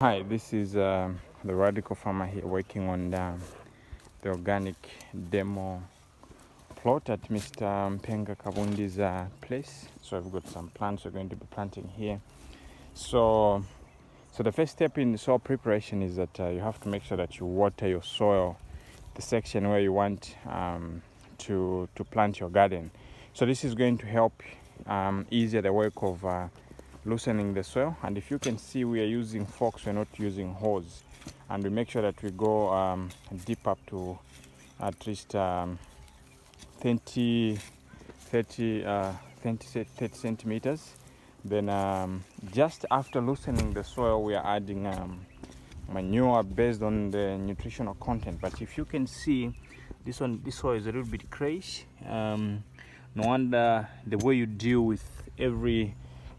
Hi, this is the radical farmer here working on the organic demo plot at Mr. Mpenga Kabundi's place. So I've got some plants we're going to be planting here. So the first step in soil preparation is that you have to make sure that you water your soil, the section where you want to plant your garden. So this is going to help easier the work of loosening the soil. And if you can see, we are using forks, we're not using hose, and we make sure that we go deep up to at least 30 centimeters. Then just after loosening the soil, we are adding manure based on the nutritional content. But if you can see, this soil is a little bit grayish. No wonder the way you deal with every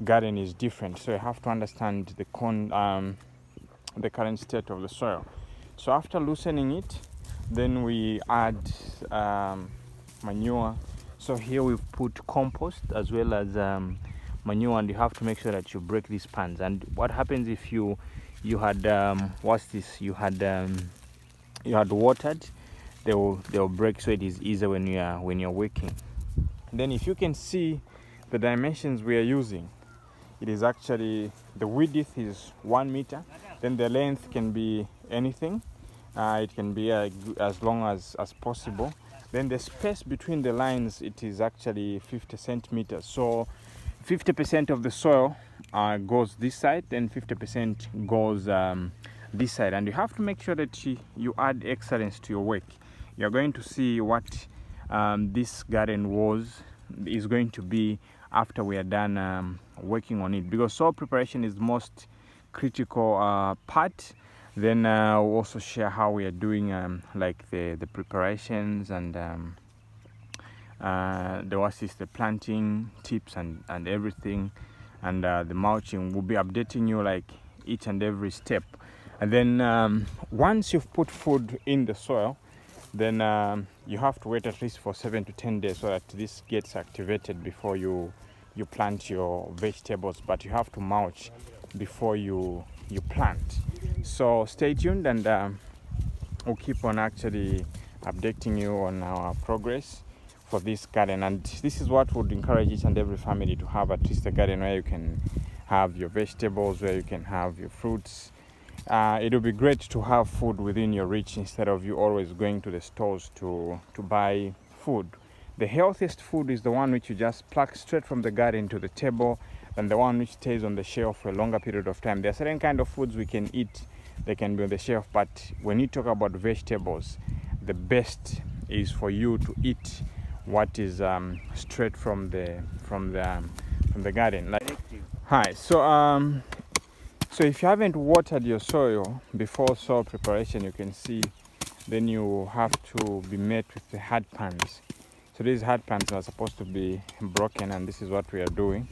garden is different, so you have to understand the current state of the soil. So after loosening it, then we add manure. So here we've put compost as well as manure, and you have to make sure that you break these pans. And what happens if you had you had watered, they'll break, so it is easier when you're working. Then if you can see the dimensions we are using, it is actually, the width is 1 meter, then the length can be anything. It can be as long as possible. Then the space between the lines, it is actually 50 centimeters. So 50% of the soil goes this side, then 50% goes this side. And you have to make sure that you add excellence to your work. You're going to see what this garden is going to be after we are done working on it, because soil preparation is the most critical part. Then we'll also share how we are doing like the preparations and the planting tips and everything, and the mulching. We'll be updating you like each and every step. And then once you've put food in the soil, then you have to wait at least for 7 to 10 days so that this gets activated before you plant your vegetables. But you have to mulch before you plant. So stay tuned, and we'll keep on actually updating you on our progress for this garden. And this is what would encourage each and every family to have at least a garden where you can have your vegetables, where you can have your fruits. It will be great to have food within your reach instead of you always going to the stores to buy food. The healthiest food is the one which you just pluck straight from the garden to the table, and the one which stays on the shelf for a longer period of time. There are certain kind of foods we can eat, they can be on the shelf, but when you talk about vegetables, the best is for you to eat what is straight from the garden. Hi. So if you haven't watered your soil before soil preparation, you can see, then you have to be met with the hard pans. So these hard pans are supposed to be broken, and this is what we are doing.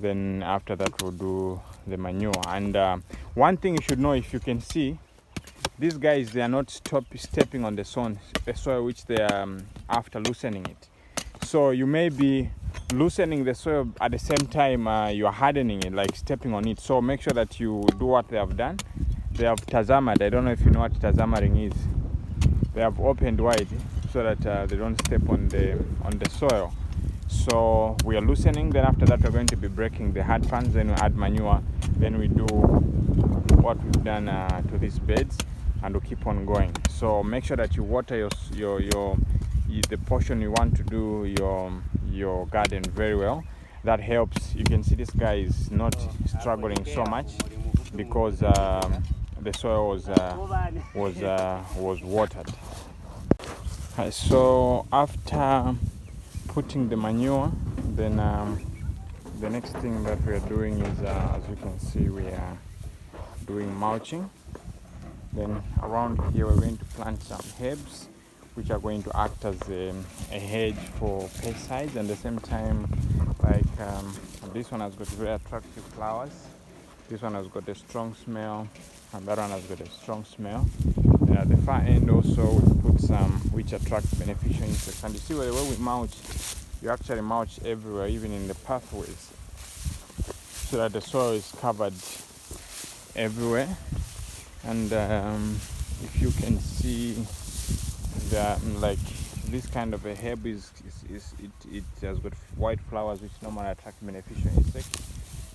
Then after that, we'll do the manure. And one thing you should know, if you can see, these guys, they are not stepping on the soil which they are after loosening it. So you may be loosening the soil at the same time you are hardening it, like stepping on it. So make sure that you do what they have done. They have tazamared. I don't know if you know what tazamering is. They have opened wide so that they don't step on the soil. So we are loosening. Then after that, we're going to be breaking the hard pans. Then we add manure. Then we do what we've done to these beds, and we'll keep on going. So make sure that you water the portion you want to do your garden very well. That helps. You can see this guy is not struggling so much because the soil was watered. So after putting the manure, then the next thing that we are doing is, as you can see, we are doing mulching. Then around here we're going to plant some herbs which are going to act as a hedge for pesticides. And at the same time, like this one has got very attractive flowers, this one has got a strong smell, and that one has got a strong smell. And at the far end also we put some which attract beneficial insects. And you see, the way we mulch, you actually mulch everywhere, even in the pathways, so that the soil is covered everywhere. And if you can see that, like, this kind of a herb it has got white flowers which normally attract beneficial insects.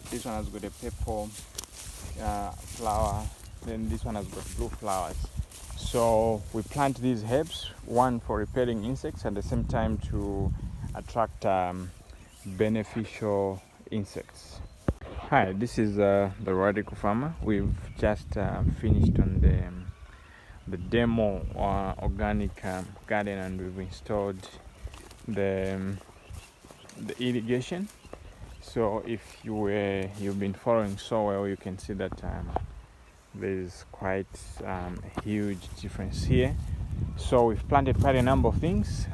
This one has got a purple flower, then this one has got blue flowers. So we plant these herbs, one for repelling insects, at the same time to attract beneficial insects. Hi, this is the Radical Farmer. We've just finished on the demo organic garden, and we've installed the irrigation. So if you've been following so well, you can see that there's quite a huge difference here. So we've planted quite a number of things.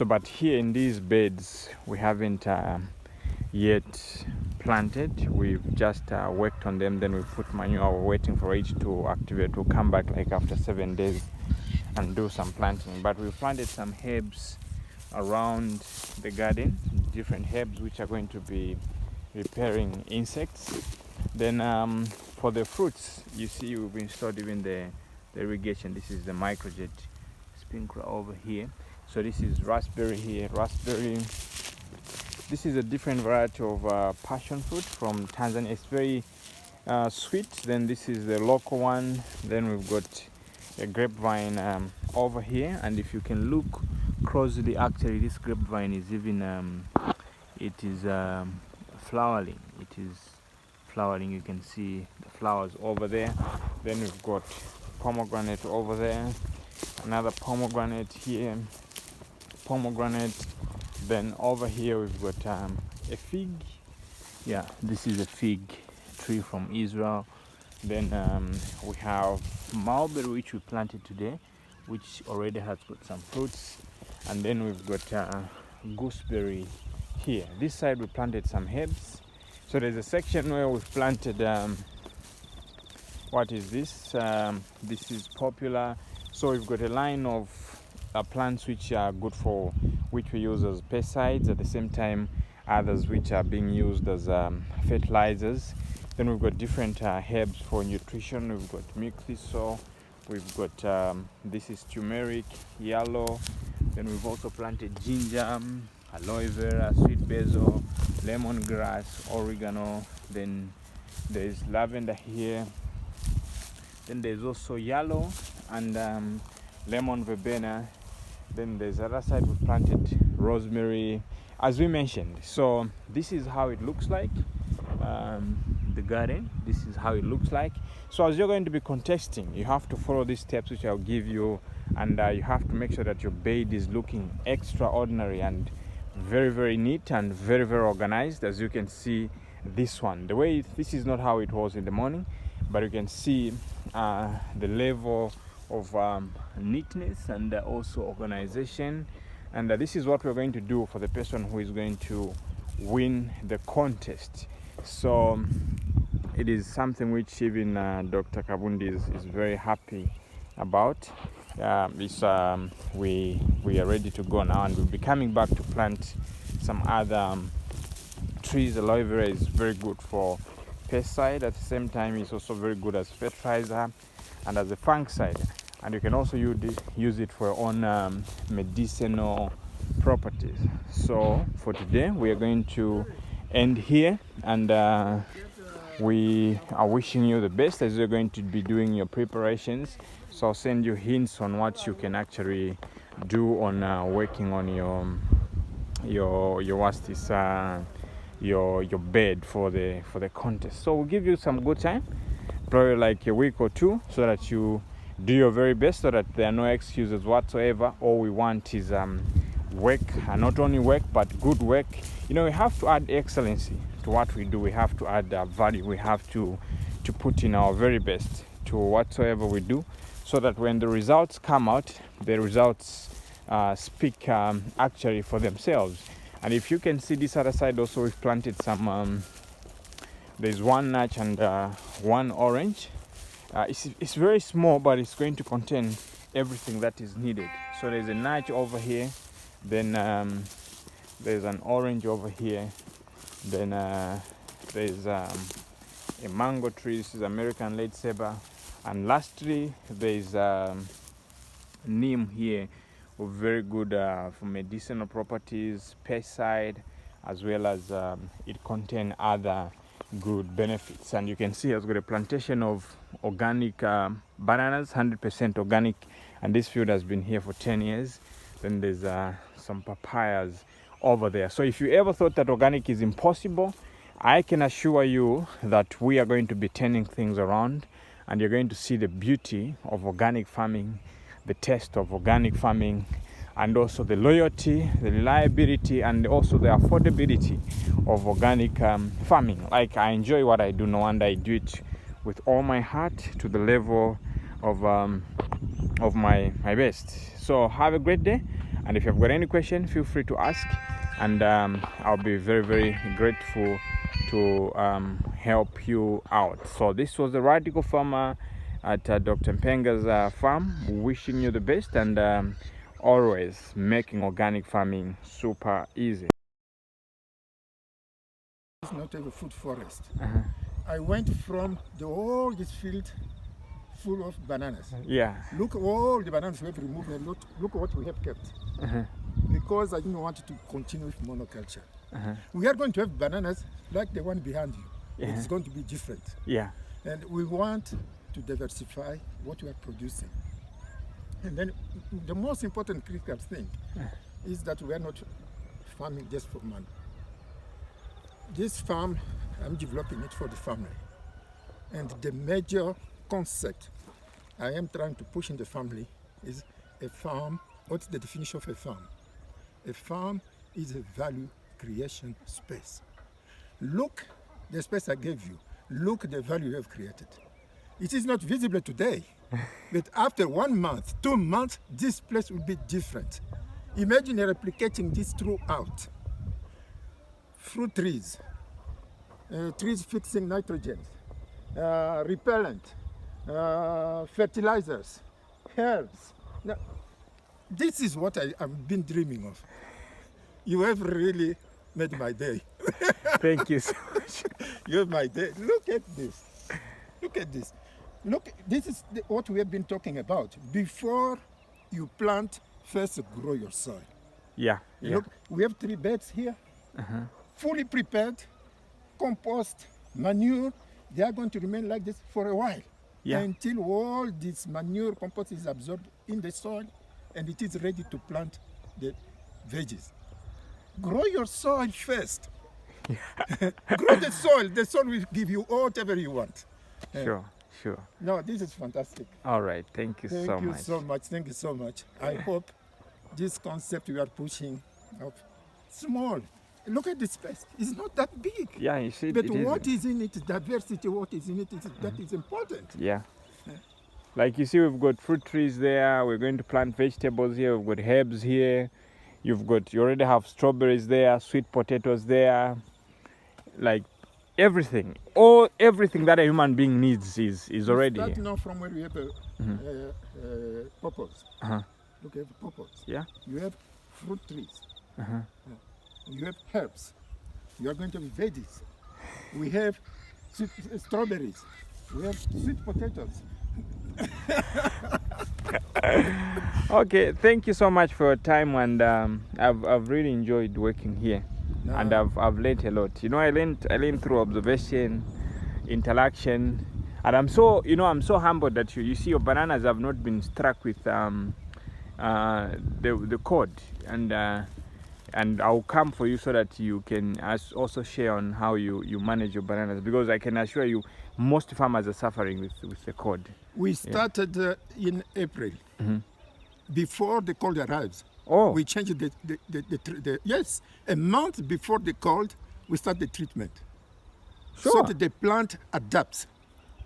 But here in these beds we haven't yet planted. We've just worked on them, then we put manure. We're waiting for it to activate. We'll come back like after 7 days and do some planting. But we've planted some herbs around the garden, different herbs which are going to be repairing insects. Then for the fruits, you see we've installed even the irrigation. This is the microjet sprinkler over here. So this is raspberry here. Raspberry, this is a different variety of passion fruit from Tanzania. It's very sweet. Then this is the local one. Then we've got a grapevine over here, and if you can look closely, actually this grapevine is even flowering. It is flowering. You can see the flowers over there. Then we've got pomegranate over there, another pomegranate here, pomegranate. Then over here we've got a fig. Yeah, this is a fig tree from Israel. Then we have mulberry, which we planted today, which already has got some fruits. And then we've got gooseberry here. This side we planted some herbs. So there's a section where we've planted what is this? This is popular. So we've got a line of plants which are good for, which we use as pesticides, at the same time others which are being used as fertilizers. Then we've got different herbs for nutrition. We've got milk thistle, we've got this is turmeric, yellow. Then we've also planted ginger, aloe vera, sweet basil, lemongrass, oregano. Then there's lavender here. Then there's also yellow and lemon verbena. Then there's the other side we planted rosemary, as we mentioned. So this is how it looks like, the garden. This is how it looks like. So as you're going to be contesting, you have to follow these steps which I'll give you, and you have to make sure that your bed is looking extraordinary and very, very neat and very, very organized. As you can see, this one, the way this is not how it was in the morning, but you can see the level of neatness and also organization. And this is what we're going to do for the person who is going to win the contest. So it is something which even Dr. Kabundi is very happy about. We are ready to go now, and we'll be coming back to plant some other trees. Aloe vera is very good for pesticide. At the same time, it's also very good as fertilizer and as a fungicide. And you can also use it for your own medicinal properties. So for today, we are going to end here, and we are wishing you the best as you're going to be doing your preparations. So I'll send you hints on what you can actually do on working on your bed for the contest. So we'll give you some good time, probably like a week or two, so that you do your very best, so that there are no excuses whatsoever. All we want is work, and not only work but good work. You know, we have to add excellency to what we do. We have to add value. We have to put in our very best to whatsoever we do, so that when the results come out, the results speak actually for themselves. And if you can see this other side also, we've planted some there's one nut and one orange. It's very small, but it's going to contain everything that is needed. So there's a nut over here, then there's an orange over here, then there's a mango tree. This is American late saber. And lastly, there is neem here, with very good for medicinal properties, pesticide, as well as it contains other good benefits. And you can see I've got a plantation of organic bananas, 100% organic, and this field has been here for 10 years. Then there's some papayas over there. So if you ever thought that organic is impossible, I can assure you that we are going to be turning things around, and you're going to see the beauty of organic farming, the taste of organic farming, and also the loyalty, the reliability, and also the affordability of organic farming. Like, I enjoy what I do now, and I do it with all my heart to the level of my best. So have a great day, and if you've got any question, feel free to ask, and I'll be very, very grateful to help you out. So this was the Radical Farmer at Dr. Mpenga's farm, wishing you the best, and always making organic farming super easy. It's not a food forest. I went from all this field full of bananas. Yeah. Look all the bananas we have removed, and look what we have kept. Because I didn't want to continue with monoculture. We are going to have bananas like the one behind you. It's going to be different. Yeah. And we want to diversify what we are producing. And then the most important critical thing is that we are not farming just for money. This farm, I'm developing it for the family. And the major concept I am trying to push in the family is a farm. What's the definition of a farm? A farm is a value creation space. Look the space I gave you. Look the value you have created. It is not visible today, but after 1 month, 2 months, this place will be different. Imagine replicating this throughout. Fruit trees, trees fixing nitrogen, repellent, fertilizers, herbs. Now, this is what I've been dreaming of. You have really made my day. Thank you so much. You have my day. Look at this. Look at this. Look, this is what we have been talking about. Before you plant, first grow your soil. Yeah. Look, we have 3 beds here, fully prepared, compost, manure. They are going to remain like this for a while, until all this manure compost is absorbed in the soil and it is ready to plant the veggies. Grow your soil first. Grow the soil. The soil will give you whatever you want. Sure. No, this is fantastic. All right. Thank you so much. Thank you so much. Thank you so much. I hope this concept we are pushing of small. Look at this space. It's not that big. Yeah, you see. But what is in it, diversity, what is in it, that is important. Yeah. Like you see, we've got fruit trees there. We're going to plant vegetables here. We've got herbs here. You already have strawberries there, sweet potatoes there. Like everything, everything that a human being needs is already here. Now from where we have purples. Look at purples. Yeah. You have fruit trees. You have herbs. You are going to have veggies. We have strawberries. We have sweet potatoes. Okay, thank you so much for your time, and I've really enjoyed working here, and I've learned a lot. I learned through observation, interaction, and I'm so humbled that you see your bananas have not been struck with the cord, and I'll come for you so that you can also share on how you manage your bananas, because I can assure you most farmers are suffering with the cord. We started in April. Before the cold arrives. We changed yes, a month before the cold, we start the treatment. So that the plant adapts.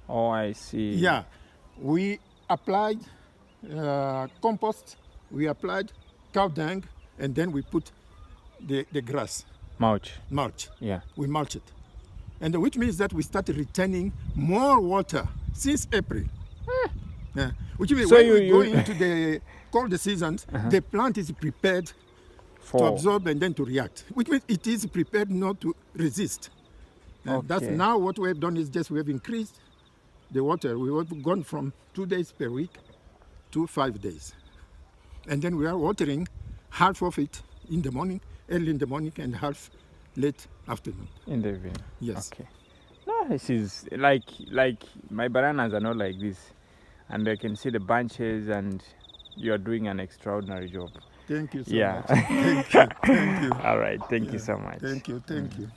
Oh, I see. Yeah, we applied compost, we applied cow dung, and then we put the grass. Mulch. Yeah. We mulch it. And which means that we started retaining more water since April. Yeah. Which means when we go into the cold seasons, the plant is prepared to absorb and then to react. Which means it is prepared not to resist. And that's Okay. now what we have done is just we have increased the water. We have gone from 2 days per week to 5 days. And then we are watering half of it in the morning, early in the morning, and half late afternoon. In the evening. Yes. Okay. No, this is like my bananas are not like this, and I can see the bunches, and you are doing an extraordinary job. Thank you so Yeah. much. Thank you. Thank you. All right. Thank you Yeah. so much. Thank you. Thank you.